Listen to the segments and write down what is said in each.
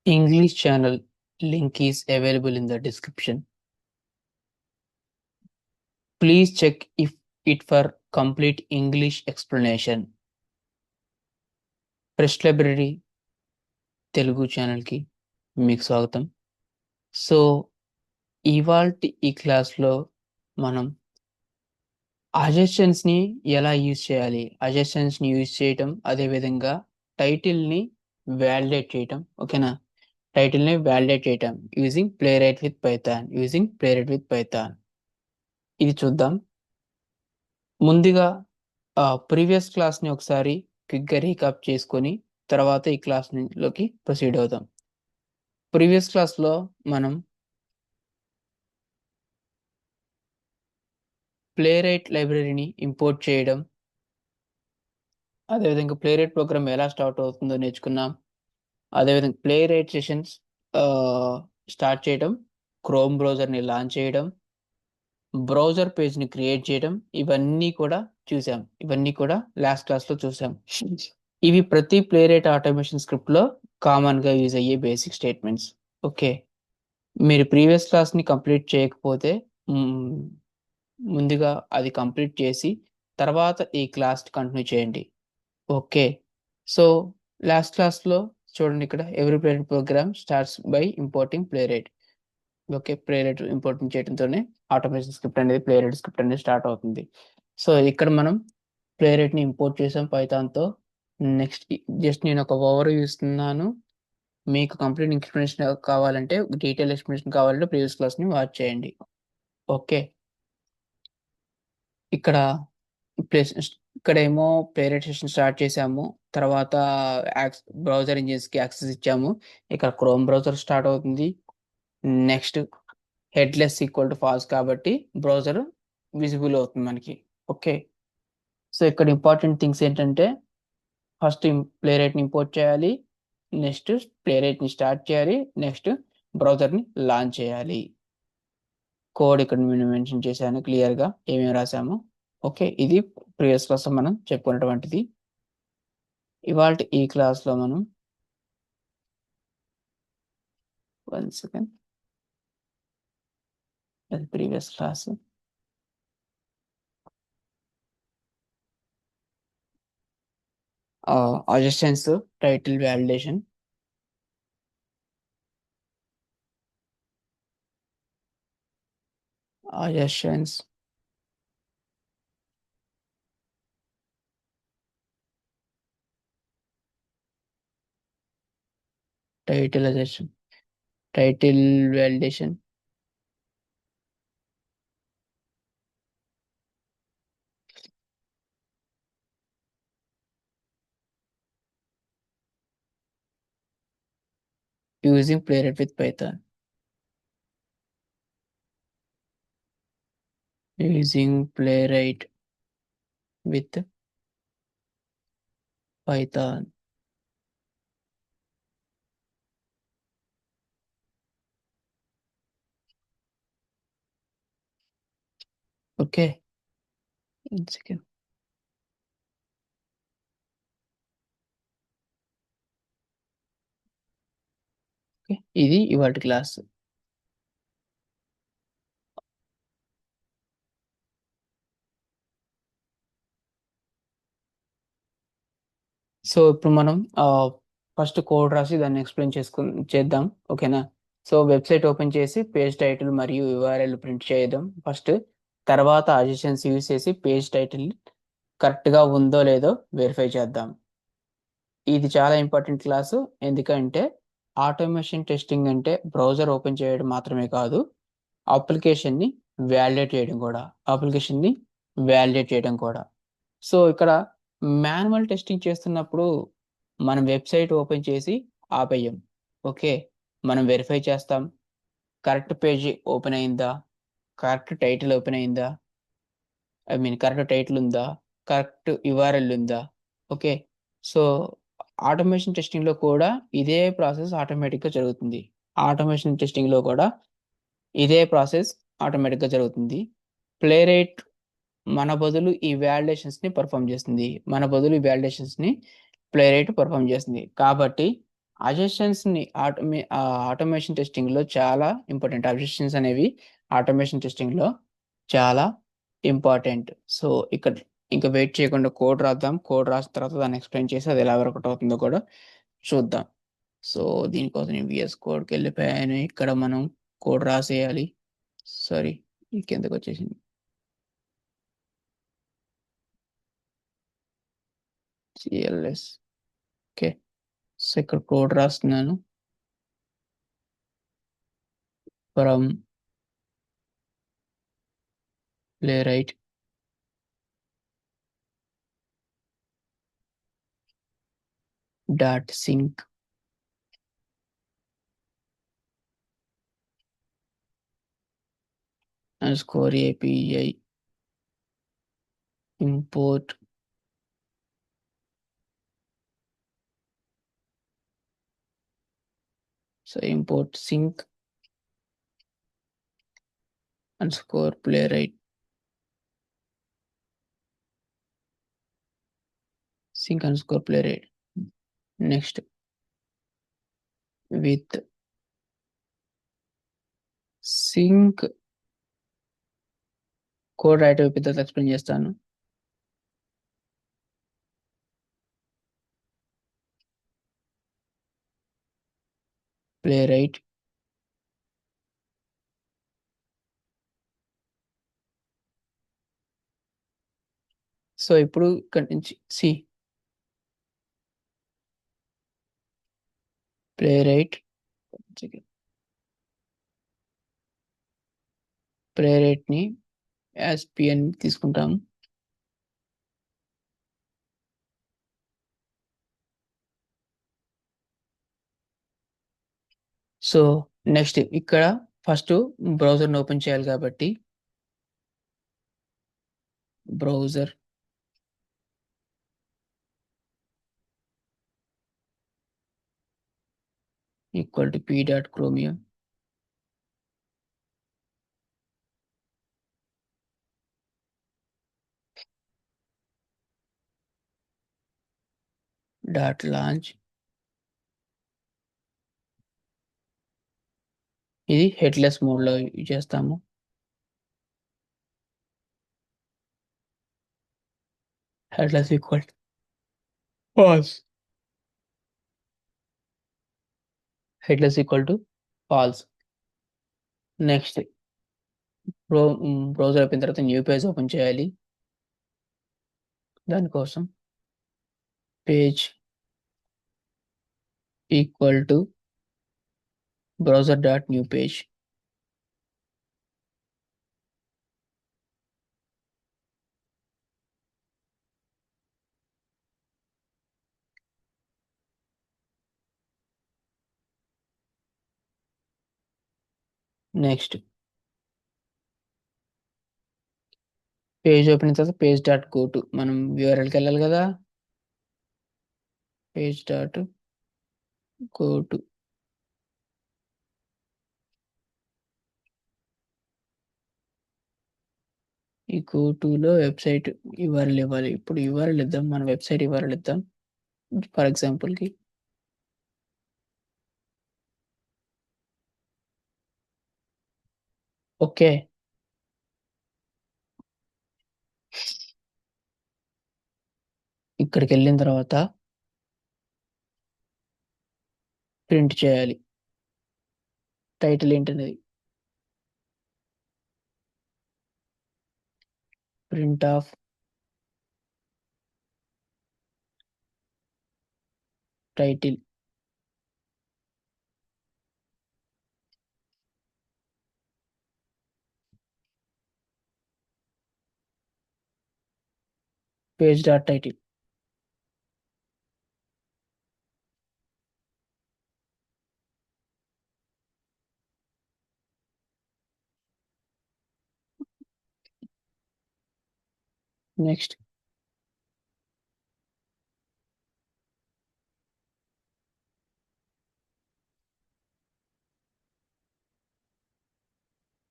English channel link is available in the description. Please check if it for complete English explanation. Press library Telugu ఛానల్కి మీకు స్వాగతం. So ఇవాల్టి ఈ క్లాస్లో మనం అజెషన్స్ని ఎలా యూజ్ చేయాలి, అజెషన్స్ని యూజ్ చేయటం, అదేవిధంగా టైటిల్ని వ్యాలిడేట్ చేయటం. ఓకేనా? టైటిల్ని వ్యాలిడేట్ చేయటం యూజింగ్ ప్లేరైట్ విత్ పైథాన్. ఇది చూద్దాం. ముందుగా ప్రీవియస్ క్లాస్ని ఒకసారి క్విక్గా రీకాప్ చేసుకొని తర్వాత ఈ క్లాస్లోకి ప్రొసీడ్ అవుదాం. ప్రీవియస్ క్లాస్లో మనం ప్లేరైట్ లైబ్రరీని ఇంపోర్ట్ చేయడం, అదేవిధంగా ప్లేరైట్ ప్రోగ్రామ్ ఎలా స్టార్ట్ అవుతుందో నేర్చుకున్నాం. అదేవిధంగా ప్లేరైట్ సెషన్స్ స్టార్ట్ చేయడం, క్రోమ్ బ్రౌజర్ని లాంచ్ చేయడం, బ్రౌజర్ పేజ్ని క్రియేట్ చేయడం, ఇవన్నీ కూడా లాస్ట్ క్లాస్లో చూసాం. ఇవి ప్రతి ప్లేరైట్ ఆటోమేషన్ స్క్రిప్ట్లో కామన్గా యూజ్ అయ్యే బేసిక్ స్టేట్మెంట్స్. ఓకే, మీరు ప్రీవియస్ క్లాస్ని కంప్లీట్ చేయకపోతే ముందుగా అది కంప్లీట్ చేసి తర్వాత ఈ క్లాస్ కంటిన్యూ చేయండి. ఓకే, సో లాస్ట్ క్లాస్లో చూడండి, ఇక్కడ every Playwright program starts by importing Playwright. Okay, Playwright importing చేయడంతోనే ఆటోమేషన్ స్క్రిప్ట్ అనేది ప్లేరైట్ స్క్రిప్ట్ అనేది స్టార్ట్ అవుతుంది. సో ఇక్కడ మనం ప్లేరైట్ని ఇంపోర్ట్ చేసాం పైథాన్తో. నెక్స్ట్ జస్ట్ నేను ఒక ఓవర్ ఇస్తున్నాను. మీకు కంప్లీట్ ఎక్స్ప్లెనేషన్ కావాలంటే, డీటెయిల్ ఎక్స్ప్లెనేషన్ కావాలంటే ప్రీవియస్ క్లాస్ని వాచ్ చేయండి. ఓకే, ఇక్కడ ఇక్కడేమో ప్లేరైట్ సెషన్ స్టార్ట్ చేసాము, తర్వాత బ్రౌజర్ ఇంజిన్స్కి యాక్సెస్ ఇచ్చాము. ఇక్కడ క్రోమ్ బ్రౌజర్ స్టార్ట్ అవుతుంది. Next headless equal to false కాబట్టి బ్రౌజర్ విజిబుల్ అవుతుంది మనకి. ఓకే, సో ఇక్కడ ఇంపార్టెంట్ థింగ్స్ ఏంటంటే, ఫస్ట్ ప్లేరైట్ని ఇంపోర్ట్ చేయాలి, నెక్స్ట్ ప్లేరైట్ని స్టార్ట్ చేయాలి, నెక్స్ట్ బ్రౌజర్ని లాంచ్ చేయాలి. కోడ్ ఇక్కడ నేను మెన్షన్ చేశాను క్లియర్గా ఏమేమి రాసాము. ఓకే, ఇది ప్రీవియస్ క్లాస్ మనం చెప్పుకున్నటువంటిది. ఇవాళ ఈ క్లాస్లో మనం 1 సెకండ్, అది previous class. Assertions, title validation. Assertions, title assertion, title validation. using playwright with python. Using playwright with python. Okay, 1 second. Okay, ఇది ఇవాళ క్లాస్. సో ఇప్పుడు మనం ఫస్ట్ కోడ్ రాసి దాన్ని ఎక్స్ప్లెయిన్ చేద్దాం. ఓకేనా? సో వెబ్సైట్ ఓపెన్ చేసి పేజ్ టైటిల్ మరియు URL ప్రింట్ చేద్దాం ఫస్ట్. తర్వాత అజెషన్స్ యూజ్ చేసి పేజ్ టైటిల్ కరెక్ట్గా ఉందో లేదో వెరిఫై చేద్దాం. ఇది చాలా ఇంపార్టెంట్ క్లాసు, ఎందుకంటే ఆటోమేషన్ టెస్టింగ్ అంటే బ్రౌజర్ ఓపెన్ చేయడం మాత్రమే కాదు, అప్లికేషన్ని వ్యాలిడేట్ చేయడం కూడా. సో ఇక్కడ మాన్యువల్ టెస్టింగ్ చేస్తున్నప్పుడు మనం వెబ్సైట్ ఓపెన్ చేసి ఆపేయం. ఓకే, మనం వెరిఫై చేస్తాం, కరెక్ట్ పేజీ ఓపెన్ అయిందా, కరెక్ట్ టైటిల్ ఓపెన్ అయిందా, కరెక్ట్ టైటిల్ ఉందా, కరెక్ట్ URL ఉందా. ఓకే, సో ఆటోమేషన్ టెస్టింగ్లో కూడా ఇదే ప్రాసెస్ ఆటోమేటిక్గా జరుగుతుంది. ప్లేరైట్ మన బదులు ఈ వ్యాలిడేషన్స్ని పర్ఫామ్ చేస్తుంది, ప్లేరైట్ పర్ఫామ్ చేస్తుంది. కాబట్టి అజెషన్స్ని ఆటోమేషన్ టెస్టింగ్లో చాలా ఇంపార్టెంట్. అజెషన్స్ అనేవి ఆటోమేషన్ టెస్టింగ్లో చాలా ఇంపార్టెంట్. సో ఇక్కడ ఇంకా వెయిట్ చేయకుండా కోడ్ రాద్దాం. కోడ్ రాసిన తర్వాత దాన్ని ఎక్స్ప్లెయిన్ చేసి అది ఎలా వర్కౌట్ అవుతుందో కూడా చూద్దాం. సో దీనికోసం నేను విఎస్ కోడ్కి వెళ్ళిపోయాను. ఇక్కడ మనం కోడ్ రాసేయాలి. సారీ, ఈ కిందకు వచ్చేసింది. సిఎల్ఎస్. ఓకే, సో ఇక్కడ కోడ్ రాస్తున్నాను. From playwright dot sync underscore API import import sync underscore playwright sync underscore playwright. Next with sync code right అయిపోతే ఎక్స్ప్లెయిన్ చేస్తాను. playwright సో ఇప్పుడు ఇక్కడ నుంచి సి playwright ని యాజ్ పిఎన్ తీసుకుంటాము. సో నెక్స్ట్ ఇక్కడ ఫస్ట్ బ్రౌజర్ని ఓపెన్ చేయాలి కాబట్టి browser equal to p.chromium .launch. ఇది హెడ్లెస్ మోడ్లో యూజ్ చేస్తాము. headless equal to false. headless equal to false. Next browser అయిపోయిన తర్వాత న్యూ పేజ్ ఓపెన్ చేయాలి. దానికోసం page equal to browser dot new page. Next page open అయిన తర్వాత పేజ్ డాట్ గో టు, మనం యూఆర్ఎల్కి వెళ్ళాలి కదా. పేజ్ డాట్ గో టు, ఈ గో టులో వెబ్సైట్ యూఆర్ఎల్ ఇవ్వాలి. ఇప్పుడు యూఆర్ఎల్ ఇద్దాం, మన వెబ్సైట్ యూఆర్ఎల్ ఇద్దాం ఫర్ ఎగ్జాంపుల్కి. ఓకే, ఇక్కడికి వెళ్ళిన తర్వాత ప్రింట్ చేయాలి. టైటిల్ ఏంటనేది print of title. Page dot title. Next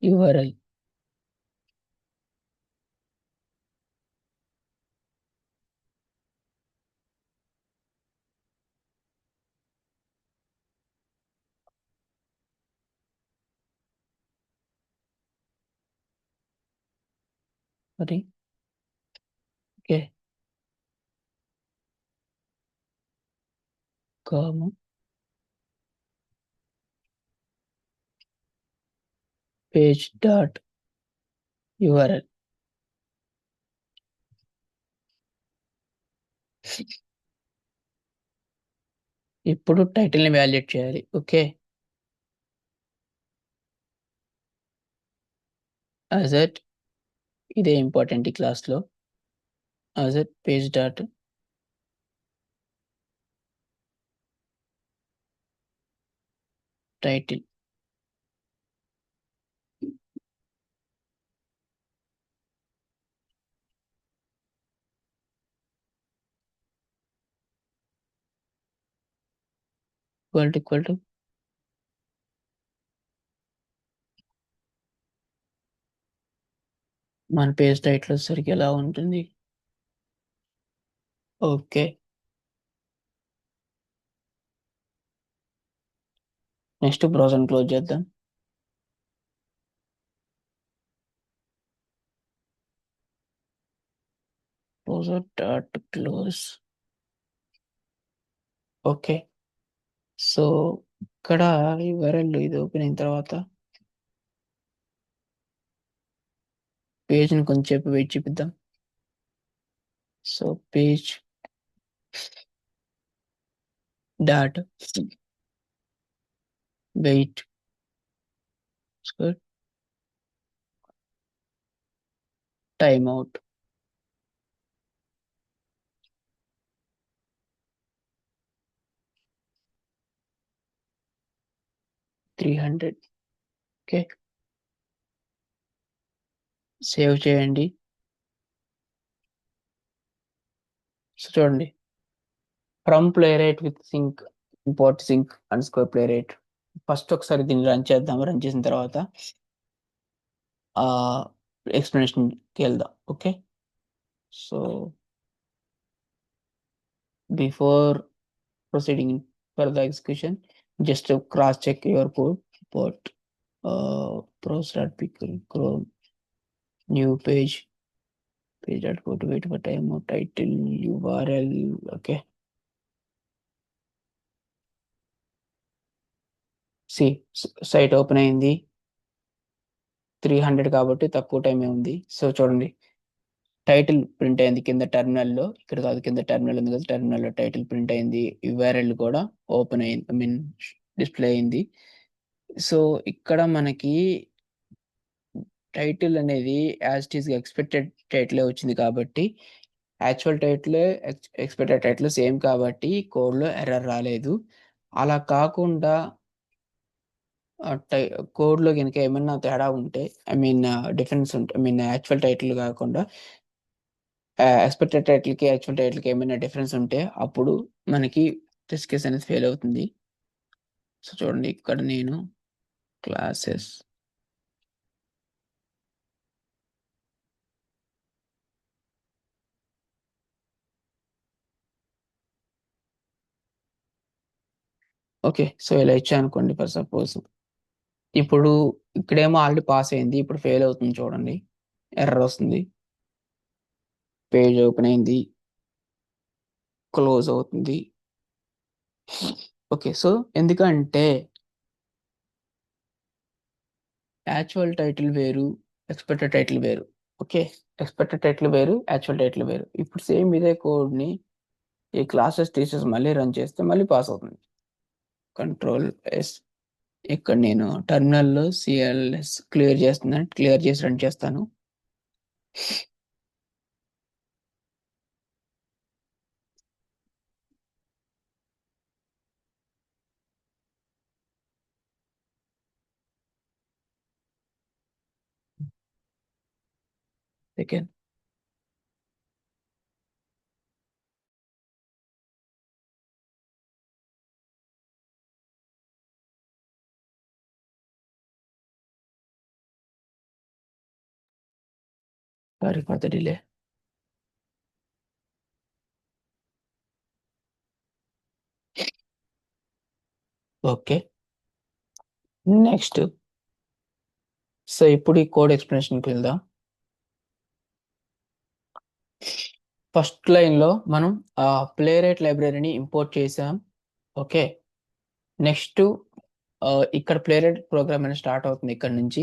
URL. Sorry. Okay. Comma page dot URL. ఇప్పుడు టైటిల్ ని వాల్యుయేట్ చేయాలి. ఓకే. అసెట్ ఇదే ఇంపార్టెంట్ ఈ క్లాస్ లో. Asset page dot title. Equal to మన పేజ్ టైటిల్ వచ్చేసరికి ఎలా ఉంటుంది. ఓకే. నెక్స్ట్ బ్రౌజర్ క్లోజ్ చేద్దాం. Browser dot close. Okay. So ఇక్కడ యూఆర్ఎల్ ఇది ఓపెన్ అయిన తర్వాత పేజ్ని కొంచెంసేపు వెయిట్ చూపిద్దాం. So page dot wait time out 300. Okay. Save చేయండి. సో చూడండి, from playwright with sync import sync underscore playwright. First ఒకసారి దీన్ని రన్ చేద్దాం. రన్ చేసిన తర్వాత ఎక్స్ప్లెనేషన్కి వెళ్దాం. Okay. So before proceeding for the execution, just to cross check your code. But pros.pickle chrome new page dot go to wait for time or title URL. Okay. See site open అయింది. 300 కాబట్టి తక్కువ టైమే ఉంది. So చూడండి, title print అయింది కింద టెర్మినల్లో. ఇక్కడ కాదు, కింద టెర్మినల్ ఉంది కదా, టెర్మినల్లో టైటిల్ ప్రింట్ అయింది. యూఆర్ఎల్ కూడా ఓపెన్ అయింది, ఐ మీన్ డిస్ప్లే అయింది. సో ఇక్కడ మనకి టైటిల్ అనేది యాజ్ ఇట్ ఈస్ ఎక్స్పెక్టెడ్ టైటిలే వచ్చింది కాబట్టి, actual title expected title same కాబట్టి కోడ్లో ఎర్రర్ రాలేదు. అలా కాకుండా కోడ్లో కనుక ఏమన్నా తేడా ఉంటే, ఐ మీన్ డిఫరెన్స్ ఉంటే, ఐ మీన్ యాక్చువల్ టైటిల్ కాకుండా ఎక్స్పెక్టెడ్ టైటిల్కి యాక్చువల్ టైటిల్కి ఏమైనా డిఫరెన్స్ ఉంటే అప్పుడు మనకి టెస్ట్ కేస్ అనేది ఫెయిల్ అవుతుంది. సో చూడండి, ఇక్కడ నేను క్లాసెస్ ఓకే. సో ఇలా ఇచ్చా అనుకోండి ఫర్ సపోజ్. ఇప్పుడు ఇక్కడేమో ఆల్రెడీ పాస్ అయింది, ఇప్పుడు ఫెయిల్ అవుతుంది. చూడండి, ఎర్రర్ వస్తుంది. పేజ్ ఓపెన్ అయింది, క్లోజ్ అవుతుంది. ఓకే. సో ఎందుకంటే యాక్చువల్ టైటిల్ వేరు, ఎక్స్పెక్టెడ్ టైటిల్ వేరు. ఓకే. ఎక్స్పెక్టెడ్ టైటిల్ వేరు, యాక్చువల్ టైటిల్ వేరు. ఇప్పుడు సేమ్ ఇదే కోడ్ని ఈ క్లాసెస్ టీచర్స్ మళ్ళీ రన్ చేస్తే మళ్ళీ పాస్ అవుతుంది. Control yes. ఇక్కడ నేను టర్మినల్లో సిఎల్ఎస్ క్లియర్ చేస్తున్నాను, క్లియర్ చేసి రన్ చేస్తాను. Second. Sorry for the delay. Okay. Next. So ఇప్పుడు ఈ కోడ్ ఎక్స్ప్లెనేషన్కి వెళ్దాం. ఫస్ట్ లైన్లో మనం ప్లే రైట్ లైబ్రరీని ఇంపోర్ట్ చేసాం. ఓకే, నెక్స్ట్ ఇక్కడ ప్లే రైట్ ప్రోగ్రామ్ అనేది స్టార్ట్ అవుతుంది ఇక్కడ నుంచి.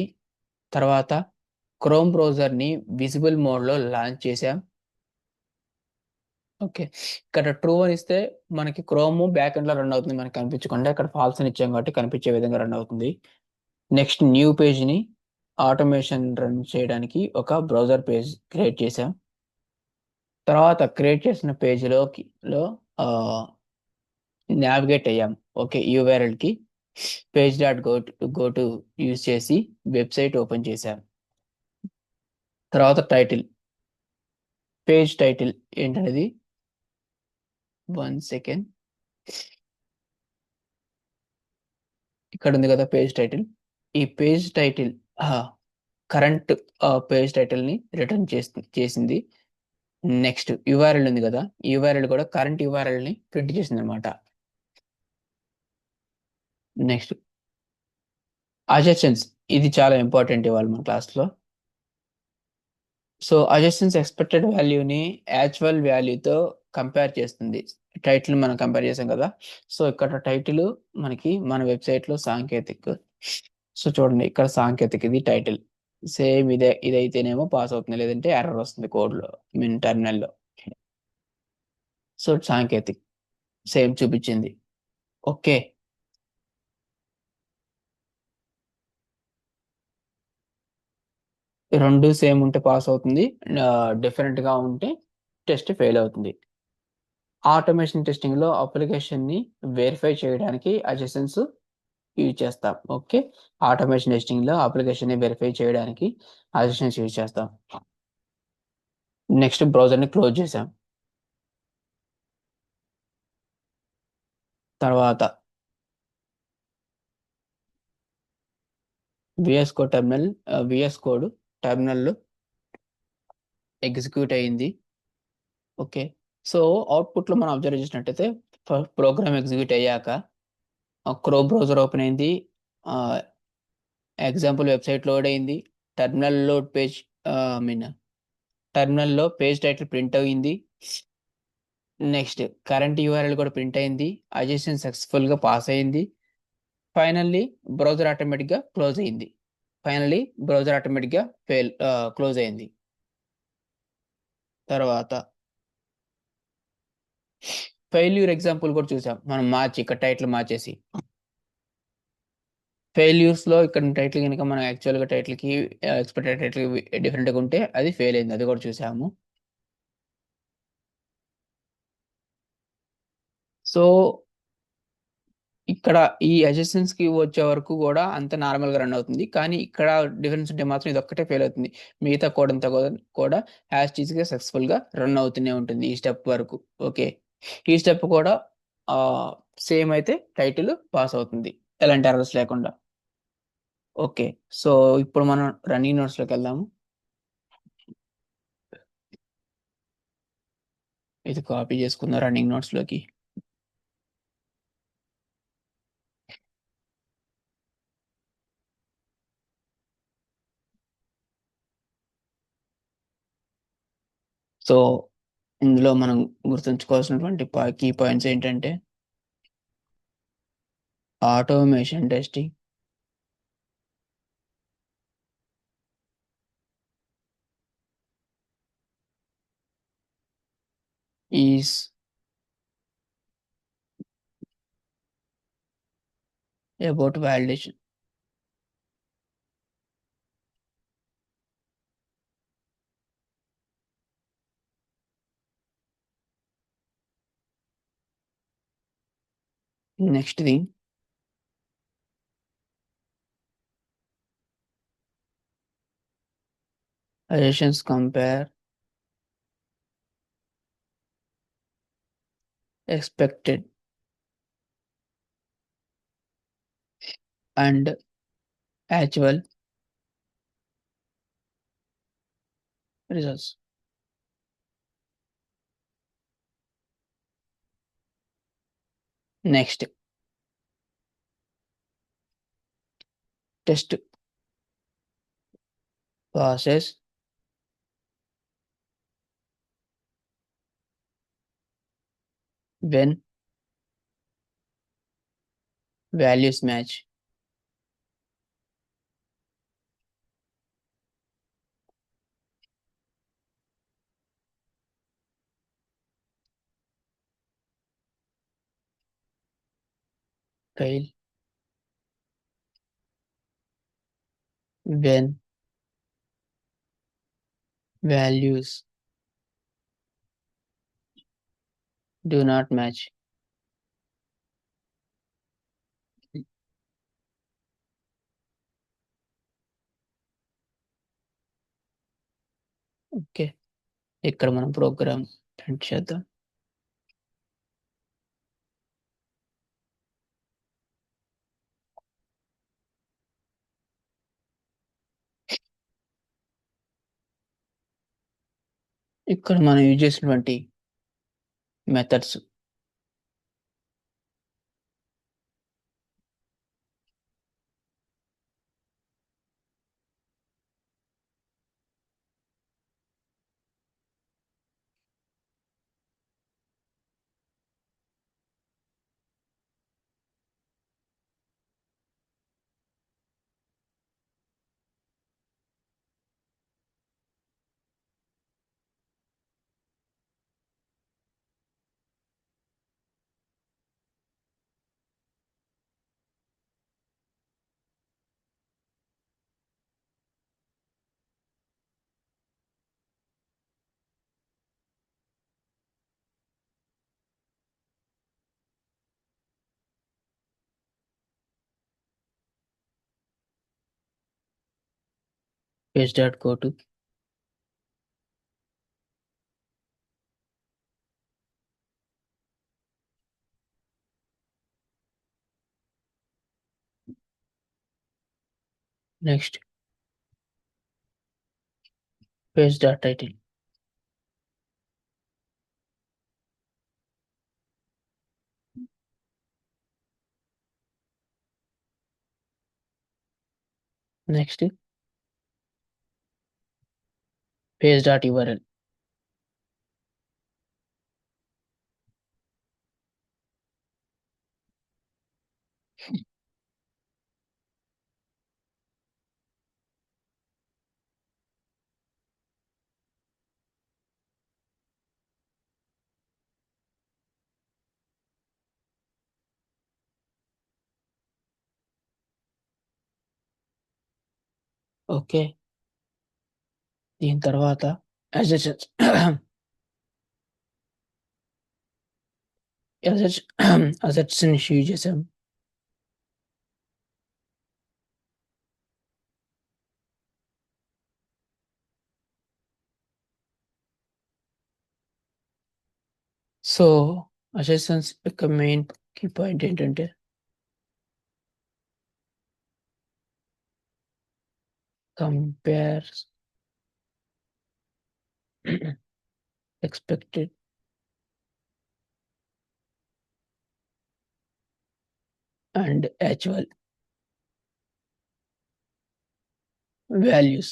తర్వాత క్రోమ్ బ్రౌజర్ని విజిబుల్ మోడ్లో లాంచ్ చేసాం. ఓకే, ఇక్కడ ట్రూ అని ఇస్తే మనకి క్రోమ్ బ్యాక్ ఎండ్లో రన్ అవుతుంది, మనకి కనిపించకుండా. ఇక్కడ ఫాల్స్ అని ఇచ్చాం కాబట్టి కనిపించే విధంగా రన్ అవుతుంది. నెక్స్ట్ న్యూ పేజ్ని ఆటోమేషన్ రన్ చేయడానికి ఒక బ్రౌజర్ పేజ్ క్రియేట్ చేసాం. తర్వాత క్రియేట్ చేసిన పేజ్లోకి నావిగేట్ అయ్యాం. ఓకే, యూఆర్ఎల్కి page dot go to use చేసి వెబ్సైట్ ఓపెన్ చేశాం. తర్వాత టైటిల్, పేజ్ టైటిల్ ఏంటనేది 1 సెకండ్, ఇక్కడ ఉంది కదా పేజ్ టైటిల్. ఈ పేజ్ టైటిల్ కరెంట్ పేజ్ టైటిల్ని రిటర్న్ చేసింది. నెక్స్ట్ యూఆర్ఎల్ ఉంది కదా, యూఆర్ఎల్ కూడా కరెంట్ యూఆర్ఎల్ని ప్రింట్ చేసింది అనమాట. నెక్స్ట్ అజెషన్స్, ఇది చాలా ఇంపార్టెంట్ ఇవాళ మన క్లాస్లో. సో అజెషన్స్ ఎక్స్పెక్టెడ్ వాల్యూని యాక్చువల్ వాల్యూతో కంపేర్ చేస్తుంది. టైటిల్ మనం కంపేర్ చేసాం కదా, సో ఇక్కడ టైటిల్ మనకి మన వెబ్సైట్లో సాంకేతిక్. సో చూడండి, ఇక్కడ సాంకేతిక్ ఇది టైటిల్. సేమ్ ఇదైతేనేమో పాస్ అవుతుంది, లేదంటే ఎర్రర్ వస్తుంది కోడ్లో, మీన్ టెర్మినల్లో. సో సాంకేతిక్ సేమ్ చూపించింది. ఓకే, రెండు సేమ్ ఉంటే పాస్ అవుతుంది, డిఫరెంట్గా ఉంటే టెస్ట్ ఫెయిల్ అవుతుంది. ఆటోమేషన్ టెస్టింగ్లో అప్లికేషన్ని వెరిఫై చేయడానికి అజెషన్స్ యూజ్ చేస్తాం. ఓకే, ఆటోమేషన్ టెస్టింగ్లో అప్లికేషన్ని వెరిఫై చేయడానికి అజెషన్స్ యూజ్ చేస్తాం. నెక్స్ట్ బ్రౌజర్ని క్లోజ్ చేసాం. తర్వాత విఎస్ కోడ్ టెర్మినల్ ఎగ్జిక్యూట్ అయ్యింది. ఓకే, సో అవుట్పుట్లో మనం అబ్జర్వ్ చేసినట్టయితే ప్రోగ్రామ్ ఎగ్జిక్యూట్ అయ్యాక క్రోమ్ బ్రౌజర్ ఓపెన్ అయింది, ఎగ్జాంపుల్ వెబ్సైట్ లోడ్ అయింది, terminal load page mean టెర్మినల్లో page title print అయింది. నెక్స్ట్ కరెంట్ యూఆర్ఎల్ కూడా ప్రింట్ అయింది, అజెషన్ సక్సెస్ఫుల్గా పాస్ అయింది. ఫైనల్లీ బ్రౌజర్ ఆటోమేటిక్గా క్లోజ్ అయింది. క్లోజ్ అయింది. తర్వాత ఫెయిల్యూర్ ఎగ్జాంపుల్ కూడా చూసాం మనం, ఇక్కడ టైటిల్ మార్చేసి. ఫెయిల్యూర్స్లో ఇక్కడ టైటిల్ కనుక మనం యాక్చువల్గా టైటిల్కి ఎక్స్పెక్టెడ్ టైటిల్ డిఫరెంట్గా ఉంటే అది ఫెయిల్ అయింది, అది కూడా చూసాము. సో ఇక్కడ ఈ అడ్జసెన్స్ కి వచ్చే వరకు కూడా అంత నార్మల్ గా రన్ అవుతుంది, కానీ ఇక్కడ డిఫరెన్స్ ఉంటే మాత్రం ఇది ఒక్కటే ఫెయిల్ అవుతుంది. మిగతా కోడ్ అంతా కూడా యాజ్ టీజ్ గా సక్సెస్ఫుల్ గా రన్ అవుతూనే ఉంటుంది ఈ స్టెప్ వరకు. ఓకే, ఈ స్టెప్ కూడా సేమ్ అయితే టైటిల్ పాస్ అవుతుంది ఎలాంటి ఎర్రర్స్ లేకుండా. ఓకే, సో ఇప్పుడు మనం రన్నింగ్ నోట్స్ లోకి వెళ్దాము. ఇది కాపీ చేసుకుందాం రన్నింగ్ నోట్స్ లోకి. సో ఇందులో మనం గుర్తుంచుకోవాల్సినటువంటి కీ పాయింట్స్ ఏంటంటే, automation testing is about validation. Next thing, suggestions compare expected and actual results. Next, test process when values match. Fail when values do not match. Okay. ఇక్కడ మనం programme print చేద్దాం. ఇక్కడ మనం use చేసినటువంటి methods page.go to next page.title. Next page.url. Okay. దీని తర్వాత assets assets ని use చేసాం. సో అసెట్స్ యొక్క మెయిన్ కీ పాయింట్ ఏంటంటే compare expected and actual values.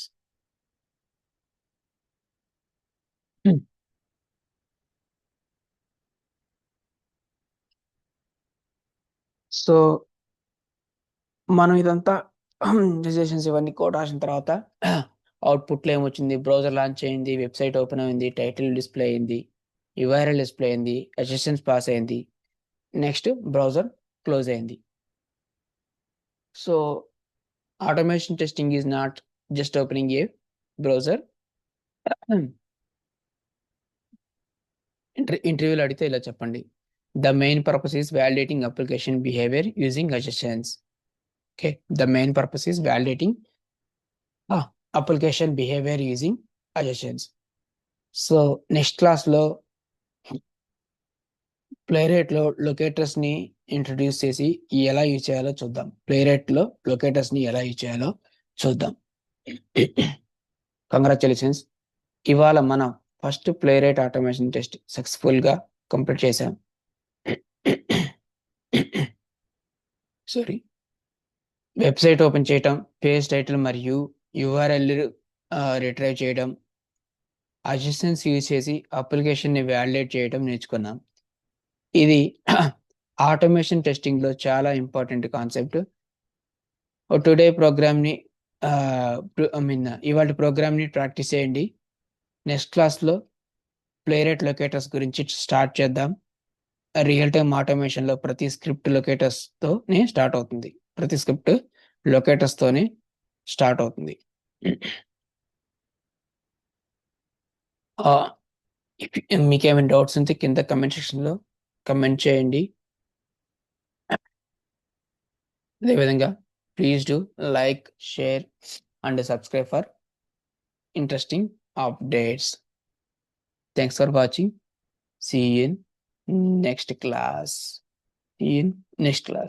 So మనం ఇదంతా రిజిస్ట్రేషన్స్ ఇవన్నీ కోడ్ రాసిన తర్వాత అవుట్పుట్లో ఏమొచ్చింది, బ్రౌజర్ లాంచ్ అయింది, వెబ్సైట్ ఓపెన్ అయింది, టైటిల్ డిస్ప్లే అయింది, యూఆర్ఎల్ డిస్ప్లే అయింది, అసిస్టెన్స్ పాస్ అయింది, నెక్స్ట్ బ్రౌజర్ క్లోజ్ అయింది. So automation testing is not just opening A browser. ఇంటర్వ్యూలో అడిగితే ఇలా చెప్పండి, the main purpose is validating application behaviour using assistance. Okay, the main purpose is validating application behavior using suggestions. So next క్లాస్లో ప్లేరైట్లో లొకేటర్స్ని introduce చేసి ఎలా use చేయాలో చూద్దాం. ప్లేరైట్లో లొకేటర్స్ని ఎలా యూజ్ చేయాలో చూద్దాం. కంగ్రాచులేషన్స్, ఇవాళ మనం ఫస్ట్ ప్లేరైట్ ఆటోమేషన్ టెస్ట్ సక్సెస్ఫుల్గా కంప్లీట్ చేసాం. సారీ, వెబ్సైట్ ఓపెన్ చేయటం, పేజ్ టైటిల్ మరియు యూఆర్ఎల్ రిట్రైవ్ చేయడం, అసిస్టెన్స్ యూజ్ చేసి అప్లికేషన్ని వ్యాలిడేట్ చేయడం నేర్చుకున్నాం. ఇది ఆటోమేషన్ టెస్టింగ్ లో చాలా ఇంపార్టెంట్ కాన్సెప్ట్. టుడే ప్రోగ్రామ్ ని ఇవాళ ప్రోగ్రామ్ ని ప్రాక్టీస్ చేయండి. నెక్స్ట్ క్లాస్ లో ప్లే రేట్ లొకేటర్స్ గురించి స్టార్ట్ చేద్దాం. రియల్ టైమ్ ఆటోమేషన్ లో ప్రతి స్క్రిప్ట్ లొకేటర్స్ తోనే స్టార్ట్ అవుతుంది. ప్రతి స్క్రిప్ట్ లొకేటర్స్ తోనే స్టార్ట్ అవుతుంది. మీకేమైనా డౌట్స్ ఉంటే కింద కమెంట్ సెక్షన్ లో కమెంట్ చేయండి. అదేవిధంగా please do like, share and subscribe for interesting updates. Thanks for watching. See you in next class.